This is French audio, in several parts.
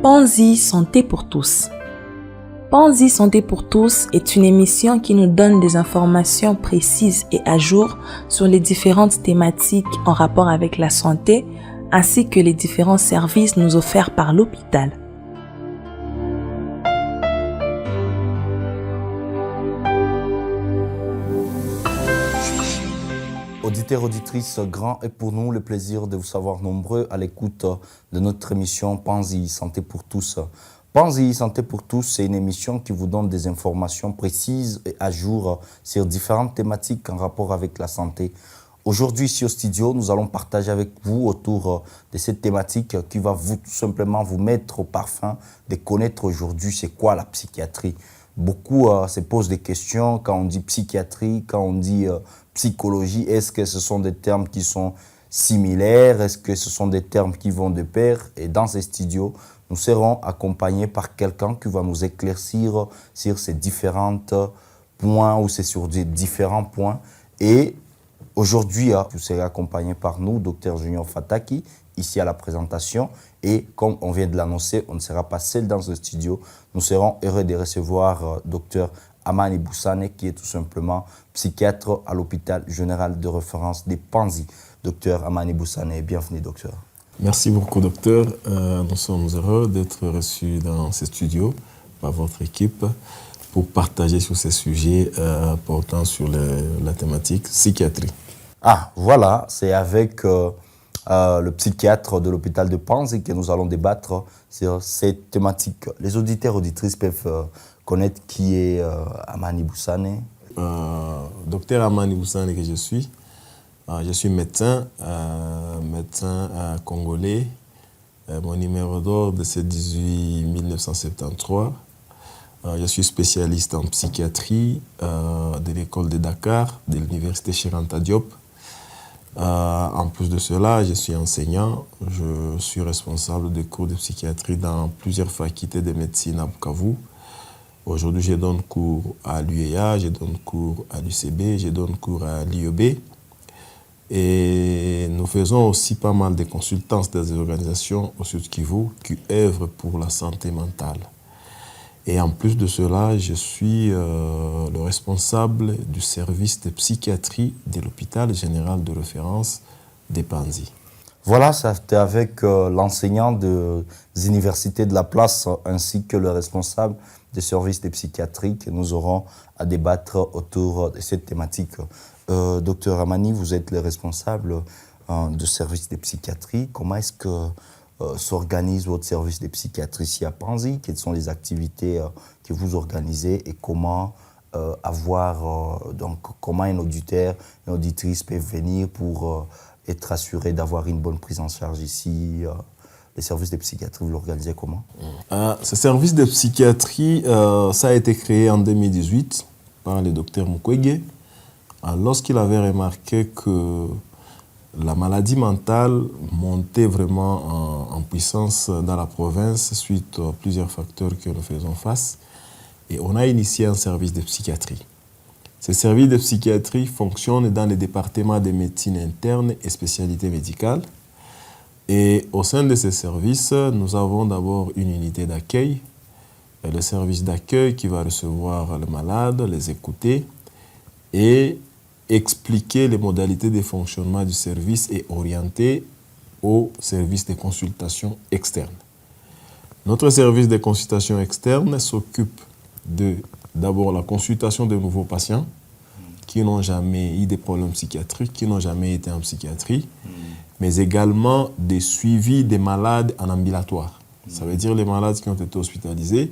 Panzi Santé pour tous. Panzi Santé pour tous est une émission qui nous donne des informations précises et à jour sur les différentes thématiques en rapport avec la santé, ainsi que les différents services nous offerts par l'hôpital. Auditeurs, auditrices, grand est pour nous le plaisir de vous savoir nombreux à l'écoute de notre émission Panzi Santé pour tous. Panzi Santé pour tous, c'est une émission qui vous donne des informations précises et à jour sur différentes thématiques en rapport avec la santé. Aujourd'hui, ici au studio, nous allons partager avec vous autour de cette thématique qui va tout simplement vous mettre au parfum de connaître aujourd'hui c'est quoi la psychiatrie. Beaucoup se posent des questions quand on dit psychiatrie, quand on dit psychologie. Est-ce que ce sont des termes qui sont similaires? Est-ce que ce sont des termes qui vont de pair? Et dans ces studios, nous serons accompagnés par quelqu'un qui va nous éclaircir sur ces différents points ou c'est sur des différents points. Et aujourd'hui, vous serez accompagné par nous, Dr Junior Fataki, ici à la présentation. Et comme on vient de l'annoncer, on ne sera pas seul dans ce studio. Nous serons heureux de recevoir Dr Amani Boussane, qui est tout simplement psychiatre à l'hôpital général de référence des Panzi. Dr Amani Boussane, bienvenue, docteur. Merci beaucoup, docteur. Nous sommes heureux d'être reçus dans ce studio par votre équipe pour partager sur ces sujets portant sur la thématique psychiatrie. Ah, voilà, c'est avec le psychiatre de l'hôpital de Panzi que nous allons débattre sur cette thématique. Les auditeurs, auditrices peuvent connaître qui est Amani Boussane. Docteur Amani Boussane que je suis médecin, congolais. Mon numéro d'ordre, c'est 18 1973. Je suis spécialiste en psychiatrie de l'école de Dakar, de l'université Cheikh Anta Diop. En plus de cela, je suis enseignant. Je suis responsable des cours de psychiatrie dans plusieurs facultés de médecine à Bukavu. Aujourd'hui, je donne cours à l'UEA, je donne cours à l'UCB, je donne cours à l'IEB. Et nous faisons aussi pas mal de consultances dans des organisations au Sud Kivu qui œuvrent pour la santé mentale. Et en plus de cela, je suis le responsable du service de psychiatrie de l'hôpital général de référence des Panzi. Voilà, c'était avec l'enseignant des universités de la place ainsi que le responsable des services de psychiatrie que nous aurons à débattre autour de cette thématique. Docteur Amani, vous êtes le responsable du service de psychiatrie. Comment est-ce que s'organise votre service de psychiatrie ici à Panzi? Quelles sont les activités que vous organisez et comment comment un auditeur, une auditrice peut venir pour être assuré d'avoir une bonne prise en charge ici? Les services de psychiatrie, vous l'organisez comment? Ce service de psychiatrie, ça a été créé en 2018 par le docteur Mukwege. Lorsqu'il avait remarqué que la maladie mentale montait vraiment en puissance dans la province suite à plusieurs facteurs que nous faisons face, et on a initié un service de psychiatrie. Ce service de psychiatrie fonctionne dans les départements de médecine interne et spécialités médicales. Et au sein de ces services, nous avons d'abord une unité d'accueil, le service d'accueil qui va recevoir les malades, les écouter et expliquer les modalités de fonctionnement du service et orienter au service de consultation externe. Notre service de consultation externe s'occupe d'abord la consultation de nouveaux patients qui n'ont jamais eu des problèmes psychiatriques, qui n'ont jamais été en psychiatrie, mais également des suivis des malades en ambulatoire. Ça veut dire les malades qui ont été hospitalisés.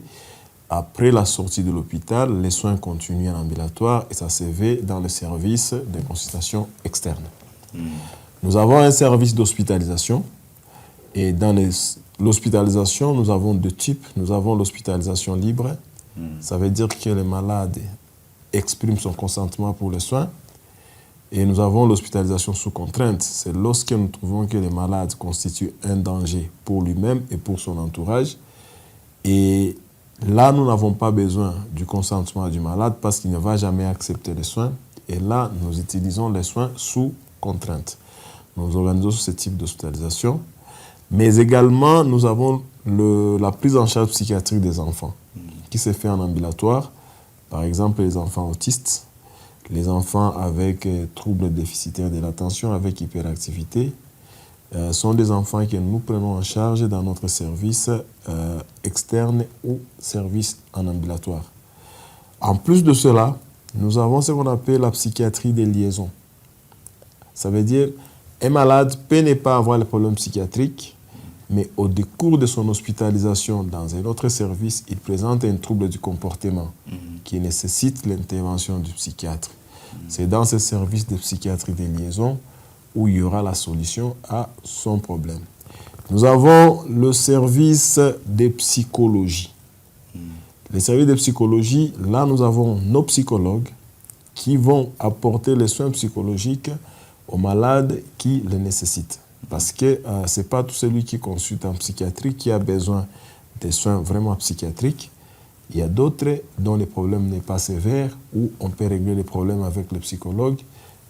Après la sortie de l'hôpital, les soins continuent en ambulatoire et ça se fait dans le service de consultation externe. Nous avons un service d'hospitalisation et dans l'hospitalisation, nous avons deux types. Nous avons l'hospitalisation libre. Ça veut dire que le malade exprime son consentement pour les soins. Et nous avons l'hospitalisation sous contrainte. C'est lorsque nous trouvons que le malade constitue un danger pour lui-même et pour son entourage. Et là, nous n'avons pas besoin du consentement du malade parce qu'il ne va jamais accepter les soins. Et là, nous utilisons les soins sous contrainte. Nous organisons ce type d'hospitalisation. Mais également, nous avons la prise en charge psychiatrique des enfants qui se fait en ambulatoire. Par exemple, les enfants autistes, les enfants avec troubles déficitaires de l'attention, avec hyperactivité, sont des enfants que nous prenons en charge dans notre service externe ou service en ambulatoire. En plus de cela, nous avons ce qu'on appelle la psychiatrie des liaisons. Ça veut dire un malade peut ne pas avoir les problèmes psychiatriques, mais au décours de son hospitalisation dans un autre service, il présente un trouble du comportement qui nécessite l'intervention du psychiatre. C'est dans ce service de psychiatrie des liaisons où il y aura la solution à son problème. Nous avons le service de psychologie. Le service de psychologie, là, nous avons nos psychologues qui vont apporter les soins psychologiques aux malades qui les nécessitent. Parce que ce n'est pas tout celui qui consulte en psychiatrie qui a besoin des soins vraiment psychiatriques. Il y a d'autres dont le problème n'est pas sévère, où on peut régler les problèmes avec le psychologue.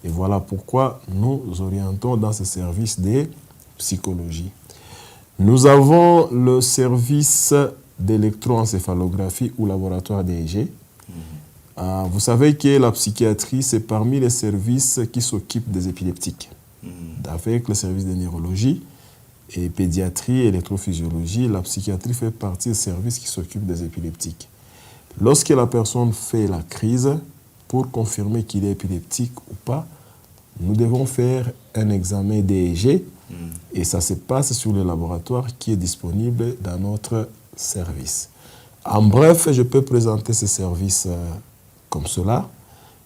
Et voilà pourquoi nous orientons dans ce service de psychologie. Nous avons le service d'électroencéphalographie ou laboratoire d'EEG. Vous savez que la psychiatrie, c'est parmi les services qui s'occupent des épileptiques. Avec le service de neurologie et pédiatrie et électrophysiologie, la psychiatrie fait partie des services qui s'occupent des épileptiques. Lorsque la personne fait la crise, pour confirmer qu'il est épileptique ou pas, nous devons faire un examen d'EEG et ça se passe sur le laboratoire qui est disponible dans notre service. En bref, je peux présenter ces services comme cela,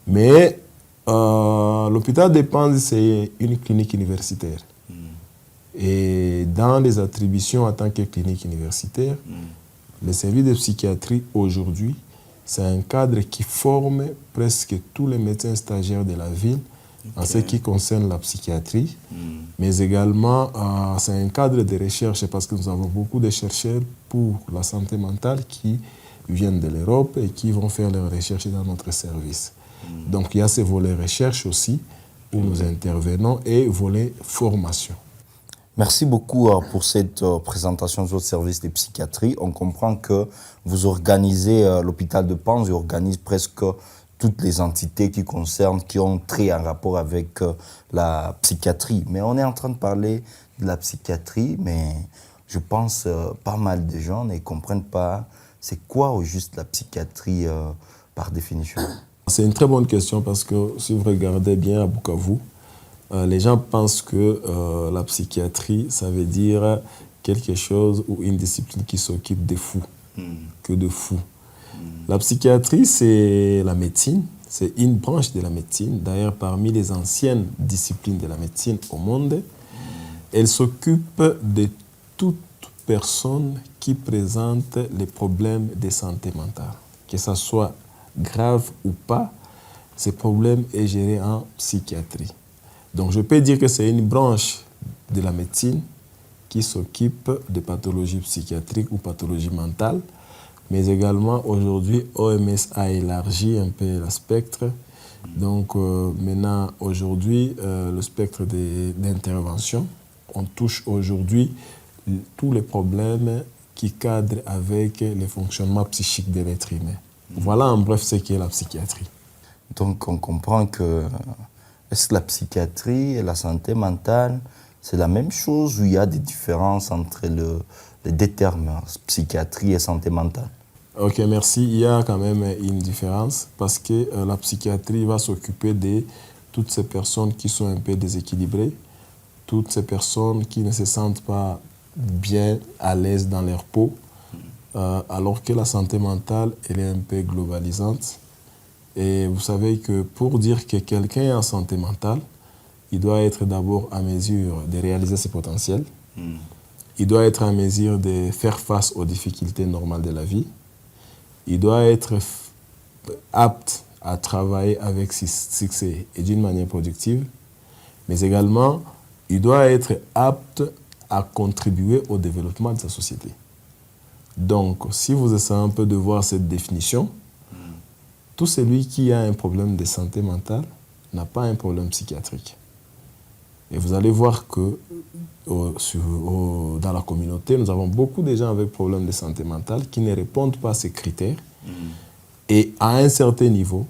mais l'hôpital de Panzi, c'est une clinique universitaire. Et dans les attributions en tant que clinique universitaire, le service de psychiatrie aujourd'hui, c'est un cadre qui forme presque tous les médecins stagiaires de la ville en ce qui concerne la psychiatrie. Mais également, c'est un cadre de recherche parce que nous avons beaucoup de chercheurs pour la santé mentale qui viennent de l'Europe et qui vont faire leurs recherches dans notre service. Donc il y a ce volet recherche aussi où nous intervenons et volet formation. Merci beaucoup pour cette présentation de votre service de psychiatrie. On comprend que vous organisez, l'hôpital de Panzi organise presque toutes les entités qui concernent, qui ont trait en rapport avec la psychiatrie. Mais on est en train de parler de la psychiatrie, mais je pense pas mal de gens ne comprennent pas c'est quoi au juste la psychiatrie par définition. C'est une très bonne question parce que si vous regardez bien à Bukavu, les gens pensent que la psychiatrie, ça veut dire quelque chose ou une discipline qui s'occupe des fous, que de fous. La psychiatrie, c'est la médecine, c'est une branche de la médecine. D'ailleurs, parmi les anciennes disciplines de la médecine au monde, elle s'occupe de toute personne qui présente les problèmes de santé mentale. Que ce soit grave ou pas, ce problème est géré en psychiatrie. Donc je peux dire que c'est une branche de la médecine qui s'occupe de pathologies psychiatriques ou pathologies mentales, mais également aujourd'hui OMS a élargi un peu le spectre. Donc maintenant aujourd'hui le spectre d'intervention, on touche aujourd'hui tous les problèmes qui cadrent avec le fonctionnement psychique de l'être humain. Voilà en bref ce qu'est la psychiatrie. Donc on comprend que est-ce que la psychiatrie et la santé mentale, c'est la même chose ou il y a des différences entre les deux termes, psychiatrie et santé mentale? Ok, merci. Il y a quand même une différence parce que la psychiatrie va s'occuper de toutes ces personnes qui sont un peu déséquilibrées, toutes ces personnes qui ne se sentent pas bien à l'aise dans leur peau, alors que la santé mentale, elle est un peu globalisante. Et vous savez que pour dire que quelqu'un est en santé mentale, il doit être d'abord à mesure de réaliser ses potentiels. Il doit être à mesure de faire face aux difficultés normales de la vie. Il doit être apte à travailler avec succès et d'une manière productive. Mais également, il doit être apte à contribuer au développement de sa société. Donc, si vous essayez un peu de voir cette définition, tout celui qui a un problème de santé mentale n'a pas un problème psychiatrique. Et vous allez voir que dans la communauté, nous avons beaucoup de gens avec problèmes de santé mentale qui ne répondent pas à ces critères. Et à un certain niveau,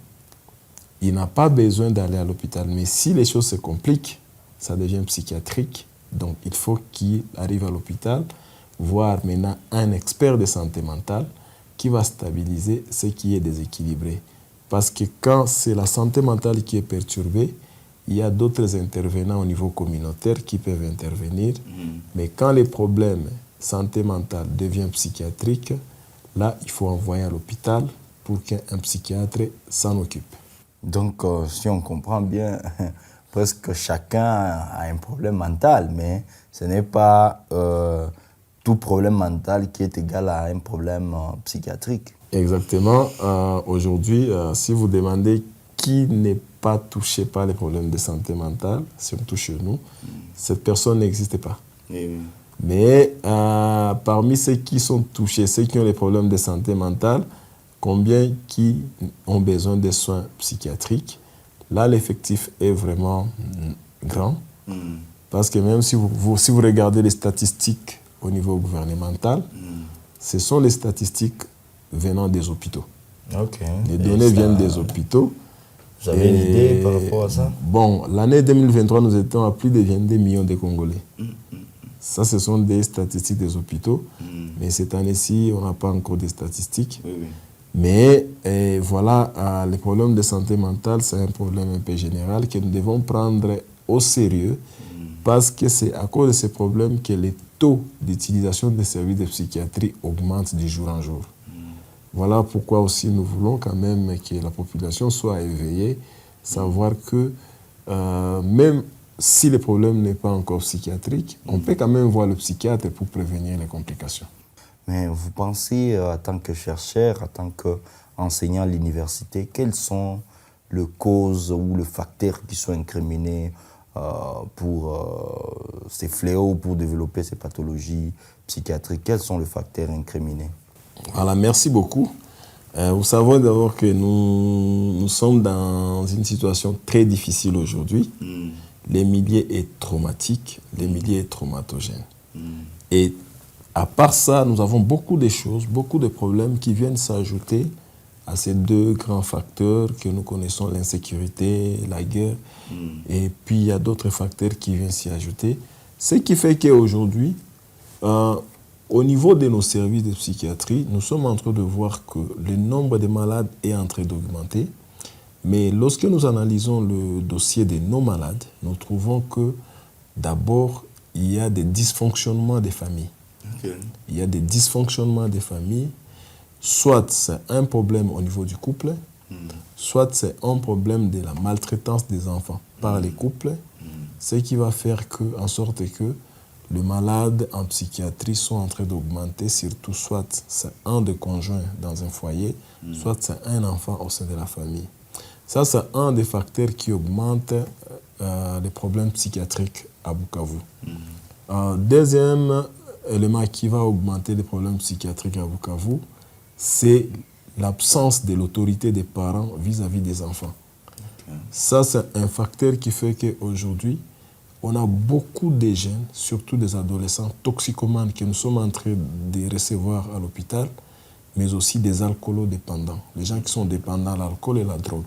il n'a pas besoin d'aller à l'hôpital. Mais si les choses se compliquent, ça devient psychiatrique. Donc, il faut qu'il arrive à l'hôpital, voir maintenant un expert de santé mentale qui va stabiliser ce qui est déséquilibré. Parce que quand c'est la santé mentale qui est perturbée, il y a d'autres intervenants au niveau communautaire qui peuvent intervenir. Mais quand les problèmes santé mentale deviennent psychiatriques, là, il faut envoyer à l'hôpital pour qu'un psychiatre s'en occupe. Donc, si on comprend bien, presque chacun a un problème mental, mais ce n'est pas tout problème mental qui est égal à un problème psychiatrique. Exactement. Aujourd'hui, si vous demandez qui n'est pas touché par les problèmes de santé mentale, surtout chez nous, cette personne n'existe pas. Oui. Mais parmi ceux qui sont touchés, ceux qui ont les problèmes de santé mentale, combien qui ont besoin de soins psychiatriques? Là, l'effectif est vraiment grand. Parce que même si vous regardez les statistiques au niveau gouvernemental, ce sont les statistiques venant des hôpitaux. Les données viennent des hôpitaux. Vous avez une idée par rapport à ça? Bon, l'année 2023, nous étions à plus de 22 millions de Congolais. Ça, ce sont des statistiques des hôpitaux. Mais cette année-ci, on n'a pas encore des statistiques. Mais voilà, les problèmes de santé mentale, c'est un problème un peu général que nous devons prendre au sérieux parce que c'est à cause de ces problèmes que les taux d'utilisation des services de psychiatrie augmentent de jour en jour. Voilà pourquoi aussi nous voulons quand même que la population soit éveillée, savoir que même si le problème n'est pas encore psychiatrique, on peut quand même voir le psychiatre pour prévenir les complications. Mais vous pensez, en tant que chercheur, en tant qu'enseignant à l'université, quelles sont les causes ou les facteurs qui sont incriminés pour ces fléaux, pour développer ces pathologies psychiatriques? Quels sont les facteurs incriminés? Voilà, merci beaucoup. Vous savez d'abord que nous sommes dans une situation très difficile aujourd'hui. Le milieu est traumatique, le milieu est traumatogène. Et à part ça, nous avons beaucoup de choses, beaucoup de problèmes qui viennent s'ajouter à ces deux grands facteurs que nous connaissons, l'insécurité, la guerre. Et puis, il y a d'autres facteurs qui viennent s'y ajouter. Ce qui fait qu'aujourd'hui, au niveau de nos services de psychiatrie, nous sommes en train de voir que le nombre de malades est en train d'augmenter. Mais lorsque nous analysons le dossier de nos malades, nous trouvons que d'abord, il y a des dysfonctionnements des familles. Il y a des dysfonctionnements des familles. Soit c'est un problème au niveau du couple, soit c'est un problème de la maltraitance des enfants par les couples, ce qui va faire en sorte que les malades en psychiatrie sont en train d'augmenter, surtout soit c'est un des conjoints dans un foyer, soit c'est un enfant au sein de la famille. Ça, c'est un des facteurs qui augmente les problèmes psychiatriques à Bukavu. Deuxième élément qui va augmenter les problèmes psychiatriques à Bukavu, c'est l'absence de l'autorité des parents vis-à-vis des enfants. Ça, c'est un facteur qui fait qu'aujourd'hui, on a beaucoup de jeunes, surtout des adolescents toxicomanes que nous sommes en train de recevoir à l'hôpital, mais aussi des alcoolodépendants, les gens qui sont dépendants à l'alcool et la drogue.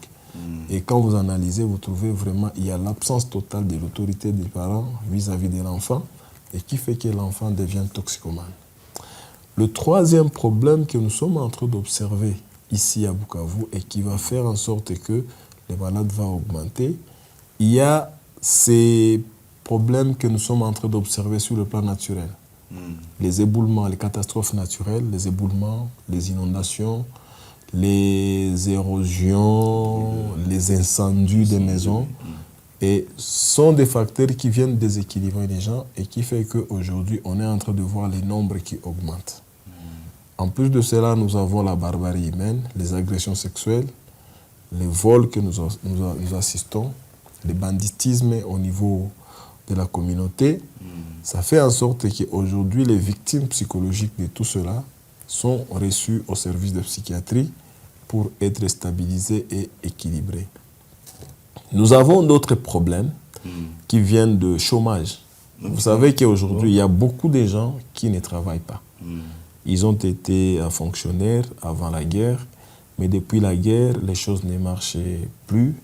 Et quand vous analysez, vous trouvez vraiment qu'il y a l'absence totale de l'autorité des parents vis-à-vis de l'enfant et qui fait que l'enfant devient toxicomane. Le troisième problème que nous sommes en train d'observer ici à Bukavu et qui va faire en sorte que les malades vont augmenter, il y a ces problèmes que nous sommes en train d'observer sur le plan naturel. Les éboulements, les catastrophes naturelles, les éboulements, les inondations, les érosions, les incendies des maisons, et sont des facteurs qui viennent déséquilibrer les gens et qui fait qu'aujourd'hui, on est en train de voir les nombres qui augmentent. En plus de cela, nous avons la barbarie humaine, les agressions sexuelles, les vols que nous assistons, le banditisme au niveau de la communauté. Ça fait en sorte qu'aujourd'hui, les victimes psychologiques de tout cela sont reçues au service de psychiatrie pour être stabilisées et équilibrées. Nous avons d'autres problèmes qui viennent de chômage. Vous savez qu'aujourd'hui, il y a beaucoup de gens qui ne travaillent pas. Ils ont été fonctionnaires avant la guerre, mais depuis la guerre, les choses ne marchaient plus.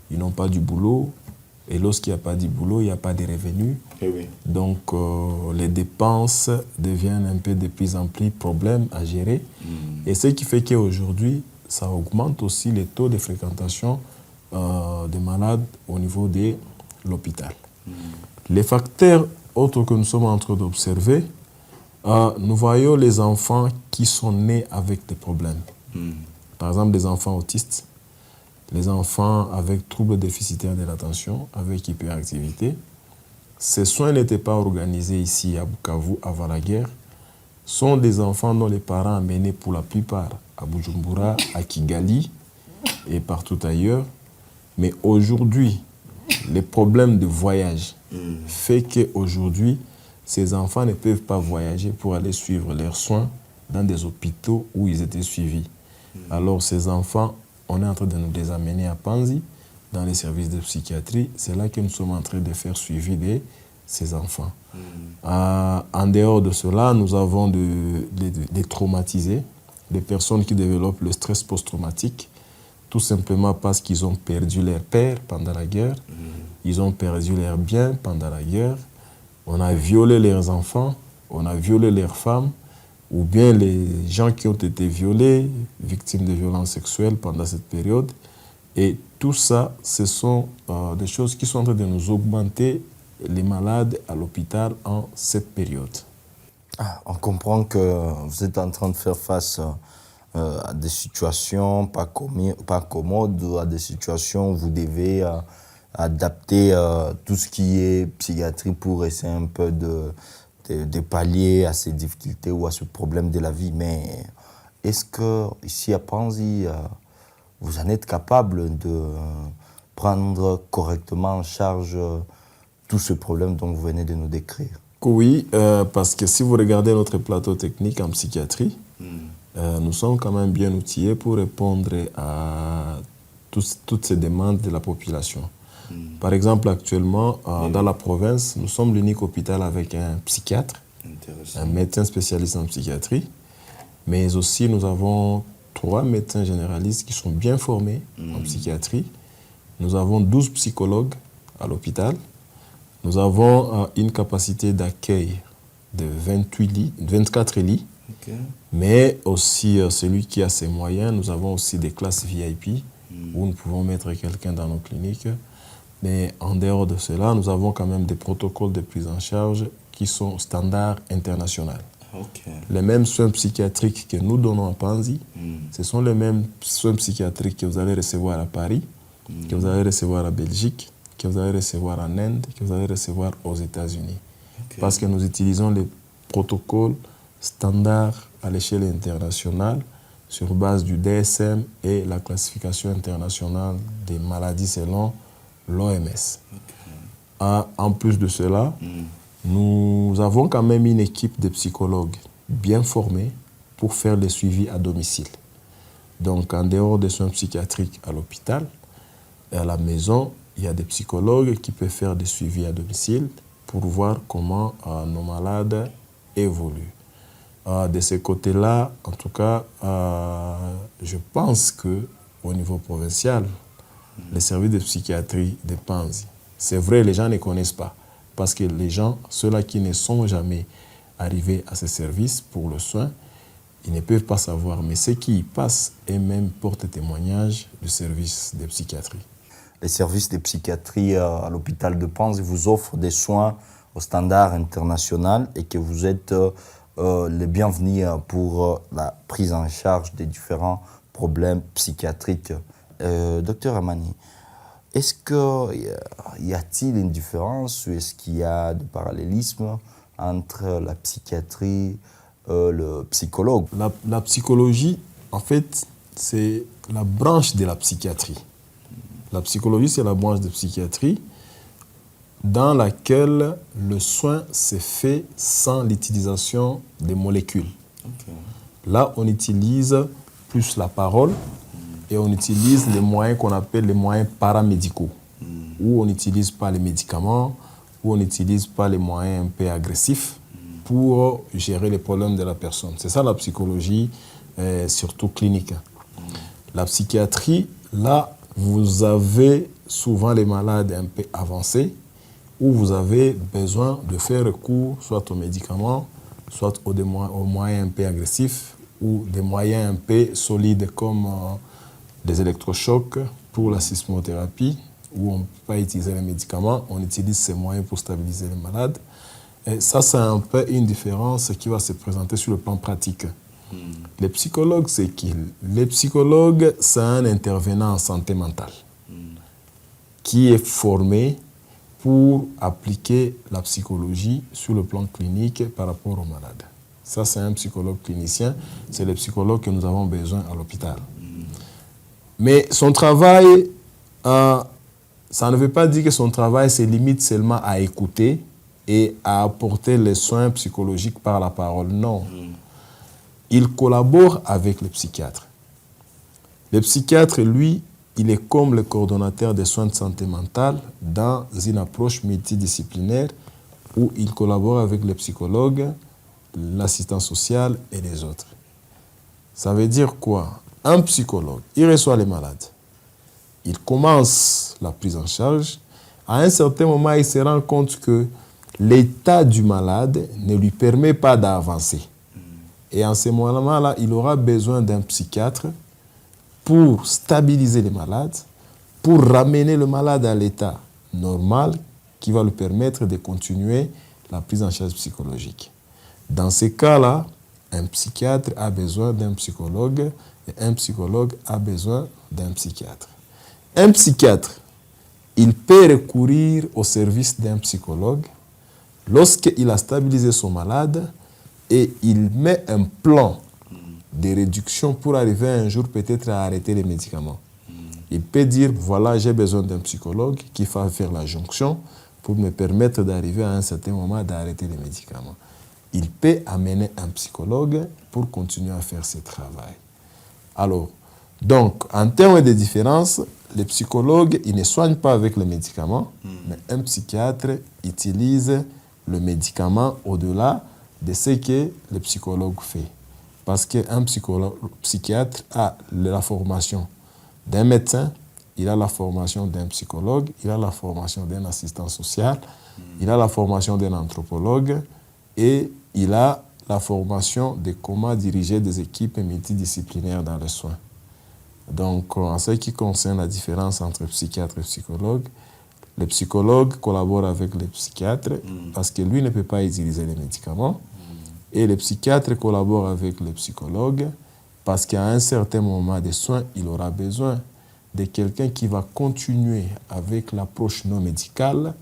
Ils n'ont pas du boulot. Et lorsqu'il n'y a pas de boulot, il n'y a pas de revenus. Donc, les dépenses deviennent un peu de plus en plus problème à gérer. Et ce qui fait qu'aujourd'hui, ça augmente aussi les taux de fréquentation des malades au niveau de l'hôpital. Les facteurs autres que nous sommes en train d'observer, nous voyons les enfants qui sont nés avec des problèmes. Par exemple, des enfants autistes, les enfants avec troubles déficitaires de l'attention, avec hyperactivité. Ces soins n'étaient pas organisés ici à Bukavu avant la guerre. Sont des enfants dont les parents amenaient pour la plupart à Bujumbura, à Kigali et partout ailleurs. Mais aujourd'hui, les problèmes de voyage fait qu'aujourd'hui, ces enfants ne peuvent pas voyager pour aller suivre leurs soins dans des hôpitaux où ils étaient suivis. Alors ces enfants, on est en train de nous les amener à Panzi, dans les services de psychiatrie. C'est là que nous sommes en train de faire suivi de ces enfants. En dehors de cela, nous avons des traumatisés, des personnes qui développent le stress post-traumatique, tout simplement parce qu'ils ont perdu leur père pendant la guerre, ils ont perdu leurs biens pendant la guerre, on a violé leurs enfants, on a violé leurs femmes, ou bien les gens qui ont été violés, victimes de violences sexuelles pendant cette période. Et tout ça, ce sont des choses qui sont en train de nous augmenter les malades à l'hôpital en cette période. On comprend que vous êtes en train de faire face à des situations pas commodes, à des situations où vous devez adapter tout ce qui est psychiatrie pour essayer un peu de pallier à ces difficultés ou à ce problème de la vie. Mais est-ce que ici à Panzi, vous en êtes capable de prendre correctement en charge tout ce problème dont vous venez de nous décrire? Oui, parce que si vous regardez notre plateau technique en psychiatrie, nous sommes quand même bien outillés pour répondre à toutes ces demandes de la population. Par exemple, actuellement, dans la province, nous sommes l'unique hôpital avec un psychiatre, un médecin spécialiste en psychiatrie, mais aussi nous avons 3 médecins généralistes qui sont bien formés en psychiatrie. Nous avons 12 psychologues à l'hôpital. Nous avons une capacité d'accueil de 24 lits, mais aussi celui qui a ses moyens. Nous avons aussi des classes VIP où nous pouvons mettre quelqu'un dans nos cliniques. Mais en dehors de cela, nous avons quand même des protocoles de prise en charge qui sont standards internationaux. Les mêmes soins psychiatriques que nous donnons à Panzi, ce sont les mêmes soins psychiatriques que vous allez recevoir à Paris, que vous allez recevoir à Belgique, que vous allez recevoir en Inde, que vous allez recevoir aux États-Unis. Parce que nous utilisons les protocoles standards à l'échelle internationale sur base du DSM et la classification internationale des maladies selon l'OMS. En plus de cela, nous avons quand même une équipe de psychologues bien formés pour faire les suivis à domicile. Donc, en dehors des soins psychiatriques à l'hôpital et à la maison, il y a des psychologues qui peuvent faire des suivis à domicile pour voir comment nos malades évoluent. De ce côté-là, en tout cas, je pense qu'au niveau provincial, les services de psychiatrie de Panzi, c'est vrai, les gens ne connaissent pas. Parce que les gens, ceux-là qui ne sont jamais arrivés à ces services pour le soin, ils ne peuvent pas savoir. Mais ceux qui y passent eux-mêmes portent témoignage du service de psychiatrie. Les services de psychiatrie à l'hôpital de Panzi vous offrent des soins au standard international et que vous êtes les bienvenus pour la prise en charge des différents problèmes psychiatriques. Docteur Amani, est-ce y a-t-il une différence ou est-ce qu'il y a du parallélisme entre la psychiatrie et le psychologue? La psychologie, en fait, c'est la branche de la psychiatrie. La psychologie, c'est la branche de psychiatrie dans laquelle le soin se fait sans l'utilisation des molécules. Là, on utilise plus la parole et on utilise les moyens qu'on appelle les moyens paramédicaux. où on n'utilise pas les médicaments, où on n'utilise pas les moyens un peu agressifs pour gérer les problèmes de la personne. C'est ça la psychologie, surtout clinique. La psychiatrie, là, vous avez souvent les malades un peu avancés, où vous avez besoin de faire recours soit aux médicaments, soit aux moyens un peu agressifs, ou des moyens un peu solides comme des électrochocs pour la sismothérapie, où on ne peut pas utiliser les médicaments, on utilise ces moyens pour stabiliser les malades. Et ça, c'est un peu une différence qui va se présenter sur le plan pratique. Les psychologues, c'est qui? Les psychologues, c'est un intervenant en santé mentale qui est formé pour appliquer la psychologie sur le plan clinique par rapport aux malades. Ça, c'est un psychologue clinicien. C'est le psychologue que nous avons besoin à l'hôpital. Mais son travail, ça ne veut pas dire que son travail se limite seulement à écouter et à apporter les soins psychologiques par la parole. Non. Il collabore avec le psychiatre. Le psychiatre, lui, il est comme le coordonnateur des soins de santé mentale dans une approche multidisciplinaire où il collabore avec les psychologues, l'assistant social et les autres. Ça veut dire quoi? Un psychologue, il reçoit les malades. Il commence la prise en charge. À un certain moment, il se rend compte que l'état du malade ne lui permet pas d'avancer. Et en ce moment-là, il aura besoin d'un psychiatre pour stabiliser les malades, pour ramener le malade à l'état normal qui va lui permettre de continuer la prise en charge psychologique. Dans ces cas-là, un psychiatre a besoin d'un psychologue et un psychologue a besoin d'un psychiatre. Un psychiatre, il peut recourir au service d'un psychologue lorsqu'il a stabilisé son malade et il met un plan de réduction pour arriver un jour peut-être à arrêter les médicaments. Il peut dire, voilà, j'ai besoin d'un psychologue qui va faire la jonction pour me permettre d'arriver à un certain moment d'arrêter les médicaments. Il peut amener un psychologue pour continuer à faire ce travail. Alors, donc, en termes de différence, les psychologues, ils ne soignent pas avec les médicaments, mais un psychiatre utilise le médicament au-delà de ce que le psychologue fait. Parce qu'un psychiatre a la formation d'un médecin, il a la formation d'un psychologue, il a la formation d'un assistant social, il a la formation d'un anthropologue et il a la formation de comment diriger des équipes multidisciplinaires dans les soins. Donc, en ce qui concerne la différence entre psychiatre et psychologue, le psychologue collabore avec le psychiatre parce que lui ne peut pas utiliser les médicaments. Et le psychiatre collabore avec le psychologue parce qu'à un certain moment des soins, il aura besoin de quelqu'un qui va continuer avec l'approche non médicale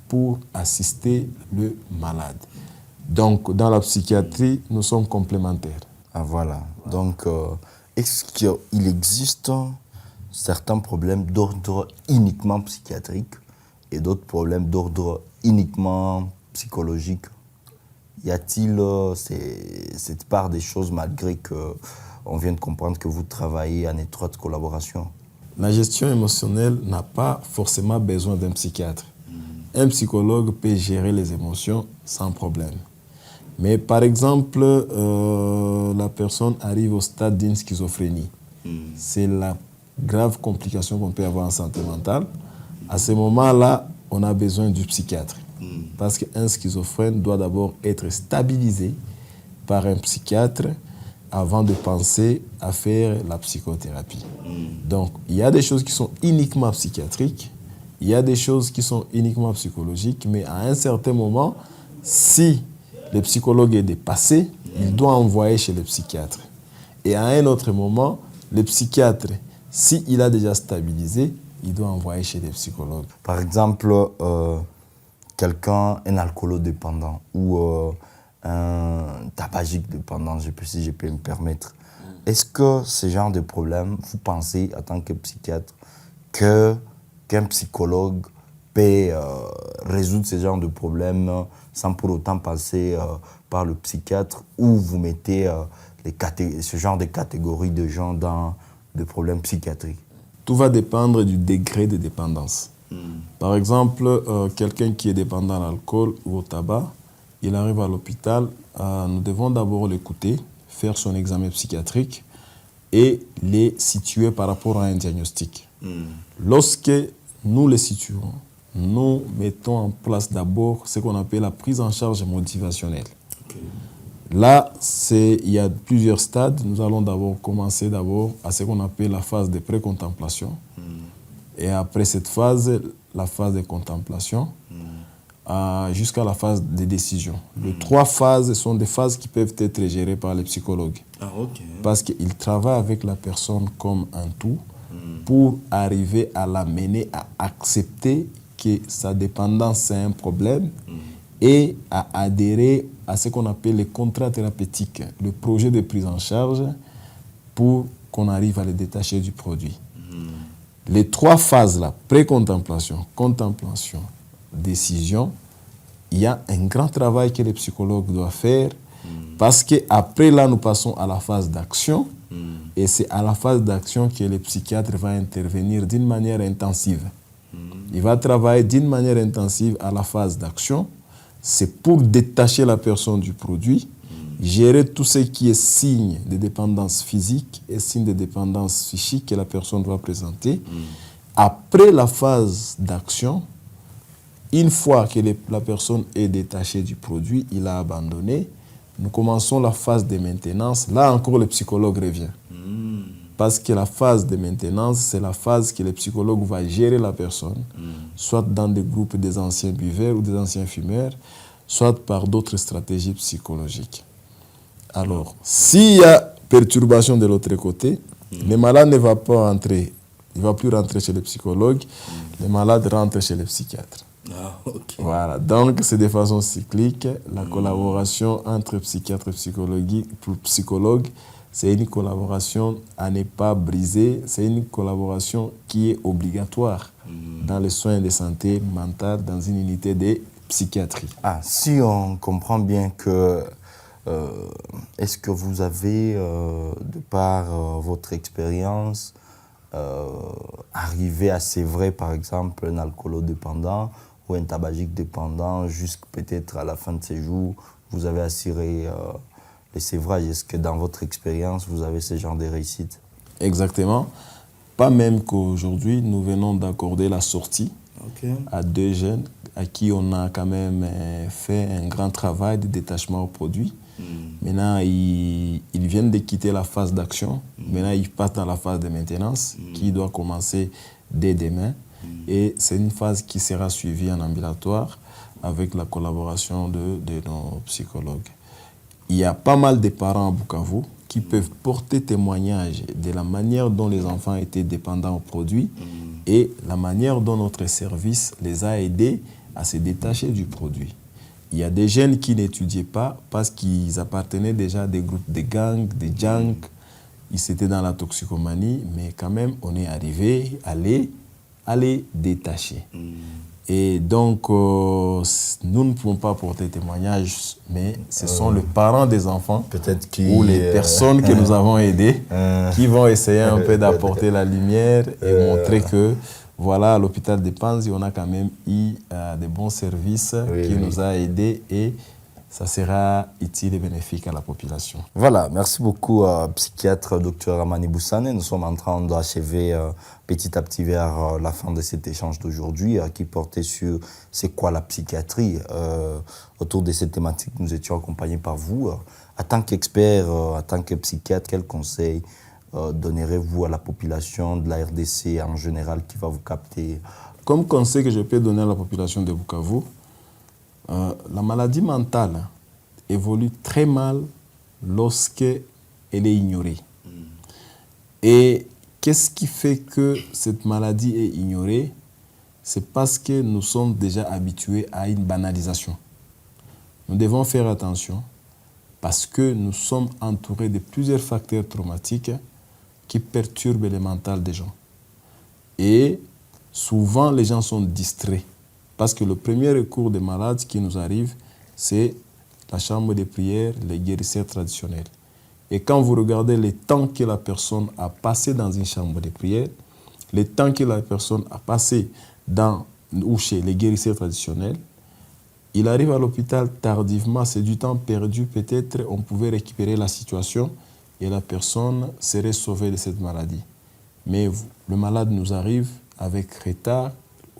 pour assister le malade. Donc, dans la psychiatrie, nous sommes complémentaires. Ah, voilà. Donc, est-ce qu'il existe certains problèmes d'ordre uniquement psychiatrique et d'autres problèmes d'ordre uniquement psychologique? Y a-t-il cette part des choses malgré qu'on vient de comprendre que vous travaillez en étroite collaboration? La gestion émotionnelle n'a pas forcément besoin d'un psychiatre. Un psychologue peut gérer les émotions sans problème. Mais par exemple, la personne arrive au stade d'une schizophrénie. C'est la grave complication qu'on peut avoir en santé mentale. À ce moment-là, on a besoin du psychiatre. Parce qu'un schizophrène doit d'abord être stabilisé par un psychiatre avant de penser à faire la psychothérapie. Donc, il y a des choses qui sont uniquement psychiatriques, il y a des choses qui sont uniquement psychologiques, mais à un certain moment, si le psychologue est dépassé, il doit envoyer chez le psychiatre. Et à un autre moment, le psychiatre, s'il a déjà stabilisé, il doit envoyer chez le psychologue. Par exemple, quelqu'un, un alcoolodépendant ou un tabagique dépendant, si je peux me permettre. Est-ce que ce genre de problème, vous pensez, en tant que psychiatre, qu'un psychologue peut résoudre ce genre de problème sans pour autant passer par le psychiatre, ou vous mettez ce genre de catégorie de gens dans des problèmes psychiatriques? Tout va dépendre du degré de dépendance. Par exemple, quelqu'un qui est dépendant à l'alcool ou au tabac, il arrive à l'hôpital, nous devons d'abord l'écouter, faire son examen psychiatrique et les situer par rapport à un diagnostic. Lorsque nous les situons, nous mettons en place d'abord ce qu'on appelle la prise en charge motivationnelle. Là, il y a plusieurs stades. Nous allons d'abord commencer à ce qu'on appelle la phase de pré-contemplation. Et après cette phase, la phase de contemplation, jusqu'à la phase de décision. Les 3 phases sont des phases qui peuvent être gérées par les psychologues. Parce qu'ils travaillent avec la personne comme un tout pour arriver à l'amener à accepter que sa dépendance c'est un problème et à adhérer à ce qu'on appelle les contrats thérapeutiques, le projet de prise en charge pour qu'on arrive à les détacher du produit. Les 3 phases-là, pré-contemplation, contemplation, décision, il y a un grand travail que les psychologues doivent faire parce qu'après là, nous passons à la phase d'action et c'est à la phase d'action que le psychiatre va intervenir d'une manière intensive. Il va travailler d'une manière intensive à la phase d'action. C'est pour détacher la personne du produit, gérer tout ce qui est signe de dépendance physique et signe de dépendance psychique que la personne doit présenter. Après la phase d'action, une fois que la personne est détachée du produit, il a abandonné, nous commençons la phase de maintenance. Là encore, le psychologue revient. Parce que la phase de maintenance, c'est la phase que le psychologue va gérer la personne, soit dans des groupes des anciens buveurs ou des anciens fumeurs, soit par d'autres stratégies psychologiques. Alors, s'il y a perturbation de l'autre côté, le malade ne va pas entrer, il ne va plus rentrer chez le psychologue, le malade rentre chez le psychiatre. Voilà, donc c'est de façon cyclique. La collaboration entre psychiatre et psychologue, c'est une collaboration à ne pas briser, c'est une collaboration qui est obligatoire dans les soins de santé mentale dans une unité de psychiatrie. Si on comprend bien que, est-ce que vous avez, de par votre expérience, arrivé à sévrer par exemple un alcoolodépendant ou un tabagique dépendant, jusqu'à peut-être à la fin de ses jours, vous avez assuré les sévrages. Est-ce que dans votre expérience, vous avez ce genre de réussite? Exactement. Pas même qu'aujourd'hui, nous venons d'accorder la sortie à 2 jeunes à qui on a quand même fait un grand travail de détachement au produit. Maintenant, ils viennent de quitter la phase d'action. Maintenant, ils passent dans la phase de maintenance qui doit commencer dès demain. Et c'est une phase qui sera suivie en ambulatoire avec la collaboration de nos psychologues. Il y a pas mal de parents à Bukavu qui peuvent porter témoignage de la manière dont les enfants étaient dépendants aux produits et la manière dont notre service les a aidés à se détacher du produit. Il y a des jeunes qui n'étudiaient pas parce qu'ils appartenaient déjà à des groupes de gangs, de junk. Ils étaient dans la toxicomanie, mais quand même, on est arrivé à les détacher. Et donc, nous ne pouvons pas porter témoignage, mais ce sont les parents des enfants ou les personnes que nous avons aidées qui vont essayer un peu d'apporter la lumière et montrer que, voilà, à l'hôpital de Panzi, on a quand même eu de bons services qui nous a aidés et ça sera utile et bénéfique à la population. Voilà, merci beaucoup, psychiatre Dr Amani Boussane. Nous sommes en train d'achever petit à petit vers la fin de cet échange d'aujourd'hui qui portait sur c'est quoi la psychiatrie. Autour de cette thématique, nous étions accompagnés par vous. En tant qu'expert, en tant que psychiatre, quels conseils donnerez-vous à la population de la RDC en général qui va vous capter? Comme conseil que je peux donner à la population de Bukavu, la maladie mentale évolue très mal lorsqu'elle est ignorée. Et qu'est-ce qui fait que cette maladie est ignorée? C'est parce que nous sommes déjà habitués à une banalisation. Nous devons faire attention parce que nous sommes entourés de plusieurs facteurs traumatiques qui perturbent le mental des gens. Et souvent, les gens sont distraits. Parce que le premier recours des malades qui nous arrive, c'est la chambre de prière, les guérisseurs traditionnels. Et quand vous regardez le temps que la personne a passé dans une chambre de prière, le temps que la personne a passé ou chez les guérisseurs traditionnels. Il arrive à l'hôpital tardivement, c'est du temps perdu. Peut-être on pouvait récupérer la situation et la personne serait sauvée de cette maladie. Mais le malade nous arrive avec retard,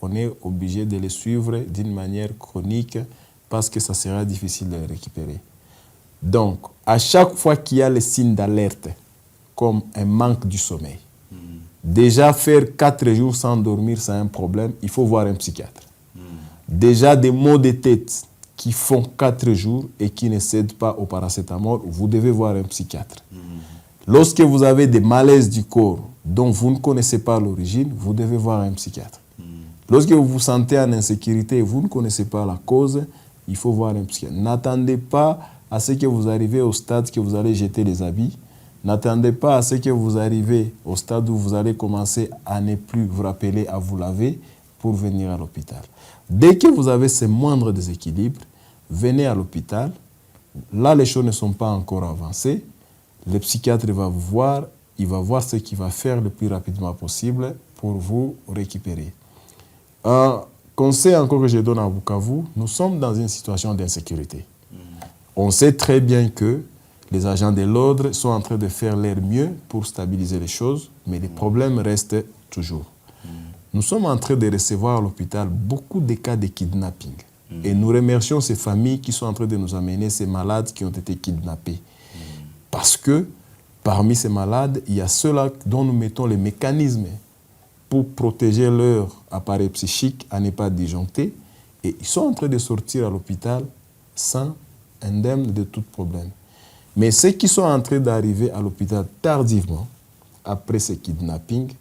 on est obligé de le suivre d'une manière chronique parce que ça sera difficile de le récupérer. Donc, à chaque fois qu'il y a les signes d'alerte, comme un manque du sommeil, déjà faire 4 jours sans dormir, c'est un problème, il faut voir un psychiatre. Déjà des maux de tête qui font 4 jours et qui ne cèdent pas au paracétamol, vous devez voir un psychiatre. Lorsque vous avez des malaises du corps dont vous ne connaissez pas l'origine, vous devez voir un psychiatre. Lorsque vous vous sentez en insécurité et vous ne connaissez pas la cause, il faut voir un psychiatre. N'attendez pas à ce que vous arrivez au stade que vous allez jeter les habits. N'attendez pas à ce que vous arrivez au stade où vous allez commencer à ne plus vous rappeler à vous laver pour venir à l'hôpital. Dès que vous avez ces moindres déséquilibres, venez à l'hôpital. Là, les choses ne sont pas encore avancées. Le psychiatre va vous voir, il va voir ce qu'il va faire le plus rapidement possible pour vous récupérer. Un conseil encore que je donne à Bukavu, nous sommes dans une situation d'insécurité. On sait très bien que les agents de l'ordre sont en train de faire leur mieux pour stabiliser les choses, mais les problèmes restent toujours. Nous sommes en train de recevoir à l'hôpital beaucoup de cas de kidnapping. Et nous remercions ces familles qui sont en train de nous amener ces malades qui ont été kidnappés. Parce que parmi ces malades, il y a ceux-là dont nous mettons les mécanismes pour protéger leur appareil psychique à ne pas disjoncter. Et ils sont en train de sortir à l'hôpital sans indemne de tout problème. Mais ceux qui sont en train d'arriver à l'hôpital tardivement, après ces kidnappings,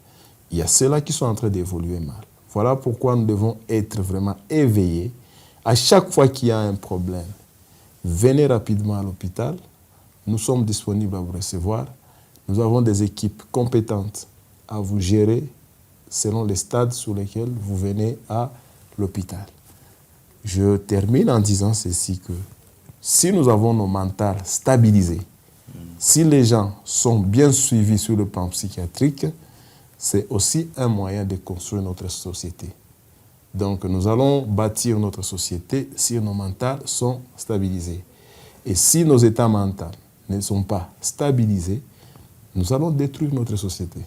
il y a ceux-là qui sont en train d'évoluer mal. Voilà pourquoi nous devons être vraiment éveillés. À chaque fois qu'il y a un problème, venez rapidement à l'hôpital. Nous sommes disponibles à vous recevoir. Nous avons des équipes compétentes à vous gérer selon les stades sur lesquels vous venez à l'hôpital. Je termine en disant ceci que si nous avons nos mentales stabilisés, si les gens sont bien suivis sur le plan psychiatrique, c'est aussi un moyen de construire notre société. Donc nous allons bâtir notre société si nos mentales sont stabilisés. Et si nos états mentaux ne sont pas stabilisés, nous allons détruire notre société.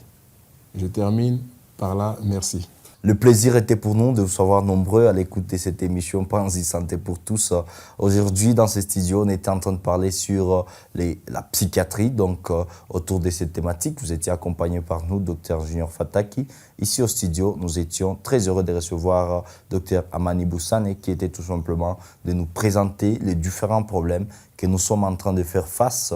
Je termine par là. Merci. Le plaisir était pour nous de vous savoir nombreux à l'écoute de cette émission Panzi Santé pour tous. Aujourd'hui, dans ce studio, on était en train de parler sur la psychiatrie, donc autour de cette thématique. Vous étiez accompagné par nous, Dr Junior Fataki. Ici au studio, nous étions très heureux de recevoir Dr Amani Boussane, qui était tout simplement de nous présenter les différents problèmes que nous sommes en train de faire face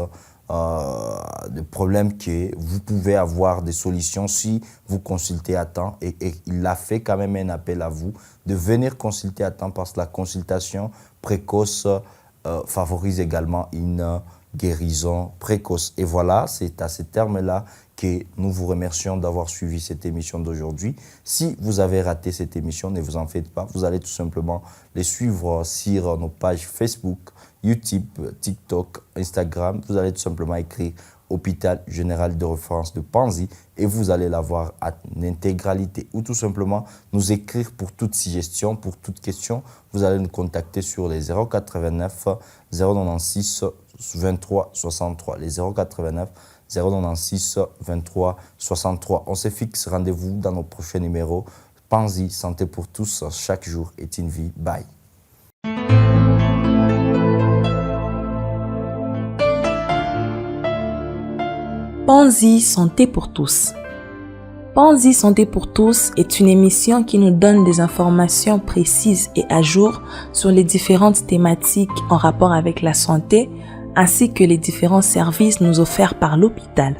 des problèmes que vous pouvez avoir des solutions si vous consultez à temps. Et il a fait quand même un appel à vous de venir consulter à temps parce que la consultation précoce favorise également une guérison précoce. Et voilà, c'est à ces termes-là que nous vous remercions d'avoir suivi cette émission d'aujourd'hui. Si vous avez raté cette émission, ne vous en faites pas. Vous allez tout simplement les suivre sur nos pages Facebook, YouTube, TikTok, Instagram. Vous allez tout simplement écrire Hôpital Général de Référence de Panzi et vous allez l'avoir en intégralité ou tout simplement nous écrire pour toute suggestion, pour toute question. Vous allez nous contacter sur les 089 096 23 63. Les 089 096 23 63. On se fixe rendez-vous dans nos prochains numéros. Panzi Santé pour tous, chaque jour est une vie. Bye. Panzi Santé pour tous. Panzi Santé pour tous est une émission qui nous donne des informations précises et à jour sur les différentes thématiques en rapport avec la santé ainsi que les différents services nous offerts par l'hôpital.